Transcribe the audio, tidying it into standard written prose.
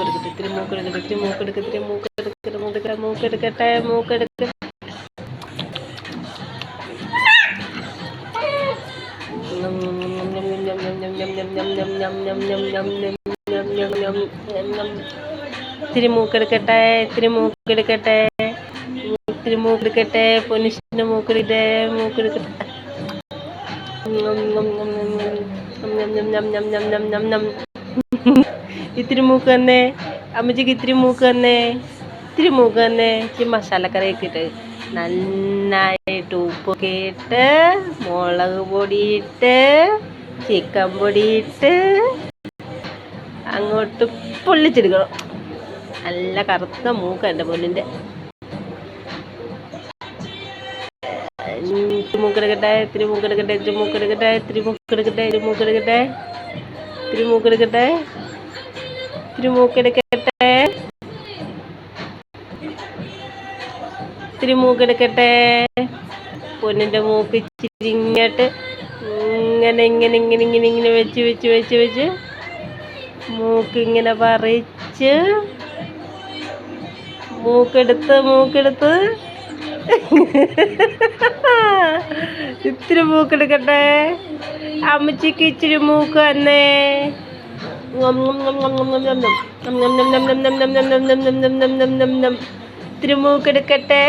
മൂക്കെടുക്കട്ടെ, ഇത്തിരി മൂക്കെടുക്കട്ടെ, ഇത്തിരി മൂക്കെടുക്കട്ടെ, ഇത്തിരി മൂക്കെടുക്കട്ടെ, മൂക്കെടുക്കട്ടെ, മൂക്കെടുക്കട്ടെ. ഇത്തിരി മൂക്കെടുക്കട്ടെ, ഇത്തിരി മൂക്കെടുക്കട്ടെ, ഇത്തിരി മൂക്കെടുക്കട്ടെ, പൊന്നിച്ചിൻ്റെ മൂക്കെടുക്കട്ടെ, മൂക്കെടുക്കട്ടെ. ഇത്തിരി മൂക്ക് തന്നെ അമ്മച്ചിക്ക്, ഇത്തിരി മൂക്ക് തന്നെ, ഇത്തിരി മൂക്ക് തന്നെ. ഇച്ചിരി മസാലക്കറിയൊക്കെ ഇട്ട് നന്നായിട്ട് ഉപ്പൊക്കെ ഇട്ട് മുളക് പൊടിയിട്ട് ചിക്കൻ പൊടിയിട്ട് അങ്ങോട്ട് പൊള്ളിച്ചെടുക്കണം. നല്ല കറുത്ത മൂക്ക എൻ്റെ പൊന്നിൻ്റെ. ഇത്തിരി മൂക്കെടുക്കട്ടെ, ഇത്തിരി മൂക്കെടുക്കട്ടെ, ഇത്തിരി മൂക്കെടുക്കട്ടെ, ഇത്തിരി മൂക്കെടുക്കട്ടെ, ഇത്തിരി മൂക്കെടുക്കട്ടെ, ഇത്തിരി മൂക്കെടുക്കട്ടെ, ഇത്തിരി മൂക്കെടുക്കട്ടെ, ഇത്തിരി മൂക്കെടുക്കട്ടെ. പൊന്നിൻ്റെ മൂക്ക് ഇച്ചിരി ഇങ്ങോട്ട് ഇങ്ങനെ ഇങ്ങനെ ഇങ്ങനെ ഇങ്ങനെ ഇങ്ങനെ വെച്ച് വെച്ച് വെച്ച് വെച്ച് മൂക്ക് ഇങ്ങനെ പറിച്ച് മൂക്കെടുത്ത് ഇത്തിരി മൂക്കെടുക്കട്ടെ. അമ്മച്ചിക്ക് ഇച്ചിരി മൂക്ക് തന്നെ. ഇത്തിരി മൂക്കെടുക്കട്ടെ.